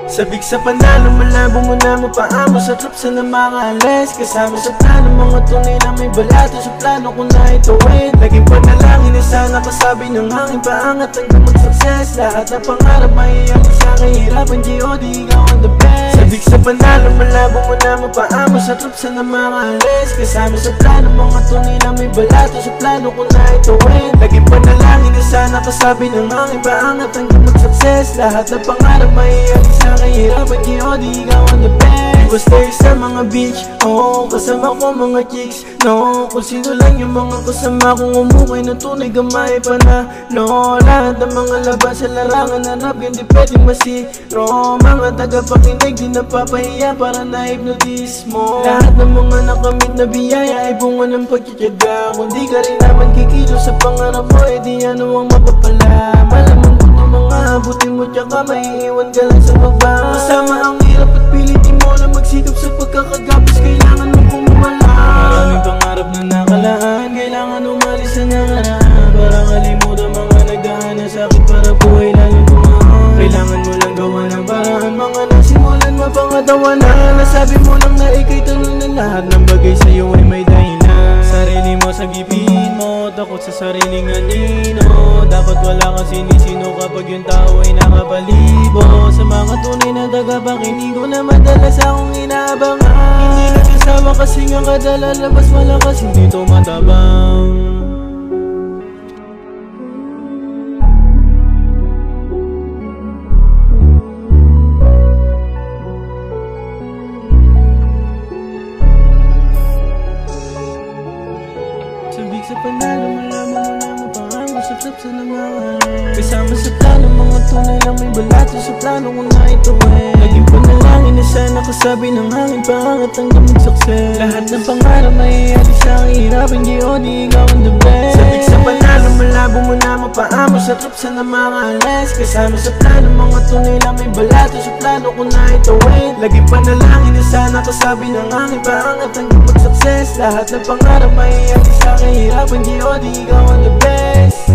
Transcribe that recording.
Sabik sa panalo, malabo mo na mapaamo. Sa trap sa na mga alis, kasama sa plano. Mga tunay na may balato sa plano ko na ituwid. Laging panalangin na sana kasabi ng hangin. Paangat hanggang mag-success. Lahat na pangarap maiiyali sa kahirapan. G.O.D. ikaw ang the best. Sabik sa panalo, malabo mo na mapaamo. Sa trap sa na mga alis, kasama sa plano. Mga tunay na may balato sa plano ko na ituwid. Laging panalangin na sana kasabi ng hangin. Paangat hanggang mag-success. Lahat na pangarap maiiyali sa kahirapan. G.O.D. ikaw ang the best. Iwas tayo sa mga beach, oo, kasama ko mga chicks, no. Kung sino lang yung mga kasama kong umukay na tunay gamay pa na, no. Lahat ng mga laban sa larangan na rap, hindi pwedeng masiro. Mga tagapakinig, di napapahiya para na-hypnotize mo. Lahat ng mga nakamit na biyaya ay bunga ng pagkikyaga. Kung di ka rin naman kikilo sa pangarap mo, di ano ang mapapala. Malamang ko ng mga abutin mo, tsaka maiiwan ka lang sa magbaha. Kasama ang hirap at pilitin mo na magsikap sa pagkakagapos. Kailangan mo pumamala. Maraming pangarap na nakalaan, kailangan umalis sa nakaraan. Para kalimutan mga nagdaan na sakit para buhay lalong gumaan. Kailangan mo lang gawa ng paraan, mga nasimulan mapangatawanan. Nasabi mo lang na ika'y talunan, lahat ng bagay sa'yo ay may dahilan. Sarili mo sa gipin mo, takot sa sariling anino. Dapat wala kang sinisino kapag yung tao ay nakapalibo. Sa mga tunay na tagapakinig ko na madalas akong inaabangan. Hindi nagsasawa kasi nga kadala labas malakas, hindi tumatabang. Sabik sa panalo, malaman mo na mapangango sa trap sa namangal. Kasama sa plano, mga tunay lang may balato sa plano kung na ituwid. Laging panalangin na sana kasabi ng hangin. Paangat hanggang mag-success. Lahat ng pangarap maiiyali sa kahirapan. G.O.D. ikaw ang the best. Sabik sa panalo, malabo mo na mapaamo. Sa trap sa namangalis, kasama sa plano, mga tunay lang may balato sa plano kung na ituwid. Laging panalangin na sana kasabi ng hangin. Paangat hanggang mag-success. Lahat ng pangarap maiiyali sa kahirapan. G.O.D. ikaw ang the best.